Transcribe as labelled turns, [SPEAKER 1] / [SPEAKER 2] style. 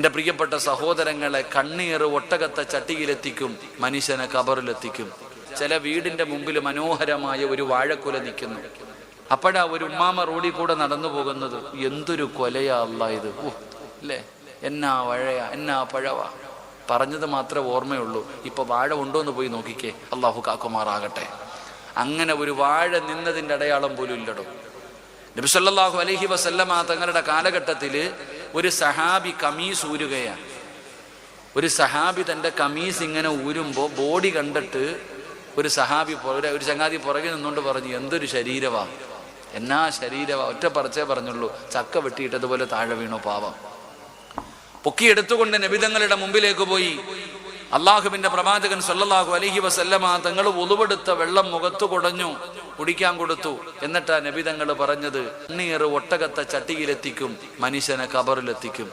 [SPEAKER 1] എൻ്റെ പ്രിയപ്പെട്ട സഹോദരങ്ങളെ, കണ്ണീർ ഒട്ടകത്തെ ചട്ടിയിലെത്തിക്കും, മനുഷ്യനെ ഖബറിലെത്തിക്കും. ചില വീടിന്റെ മുമ്പിൽ മനോഹരമായ ഒരു വാഴക്കുല നിൽക്കുന്നു. അപ്പോഴാ ഒരു ഉമ്മാമ റോഡിൽ കൂടെ നടന്നു പോകുന്നത്. എന്തൊരു കൊലയാ അല്ലാ ഇത്, അല്ലേ, എന്നാ വഴയാ, എന്നാ പഴവാ. പറഞ്ഞത് മാത്രമേ ഓർമ്മയുള്ളൂ. ഇപ്പൊ വാഴ ഉണ്ടോ എന്ന് പോയി നോക്കിക്കേ, അള്ളാഹു കാക്കുമാറാകട്ടെ. അങ്ങനെ ഒരു വാഴ നിന്നതിൻ്റെ അടയാളം പോലും ഇല്ലടോ. നബി സല്ലല്ലാഹു അലൈഹി വസല്ലമ തങ്ങളുടെ കാലഘട്ടത്തിൽ ഒരു സഹാബി കമീസ് ഊരുകയാണ്. ഒരു സഹാബി തൻ്റെ കമീസ് ഇങ്ങനെ ഊരുമ്പോൾ ബോഡി കണ്ടിട്ട് ഒരു ചങ്ങാതി പുറകെ നിന്നുകൊണ്ട് പറഞ്ഞു, എന്തൊരു ശരീരവാ, എന്നാ ശരീരവാ. ഒറ്റ പറച്ചേ പറഞ്ഞുള്ളൂ, ചക്ക വെട്ടിയിട്ടതുപോലെ താഴെ വീണു പാവം. പൊക്കിയെടുത്തുകൊണ്ട് നബിതങ്ങളുടെ മുമ്പിലേക്ക് പോയി. അള്ളാഹുവിന്റെ പ്രവാചകൻ സല്ലല്ലാഹു അലൈഹി വസല്ലമ തങ്ങൾ ഉളുവെടുത്ത വെള്ളം മുഖത്ത് കുടഞ്ഞു, കുടിക്കാൻ കൊടുത്തു. എന്നിട്ടാ നബിതങ്ങൾ പറഞ്ഞത്, കണ്ണീർ ഒട്ടകത്തെ ചട്ടിയിലെത്തിക്കും, മനുഷ്യനെ ഖബറിലെത്തിക്കും.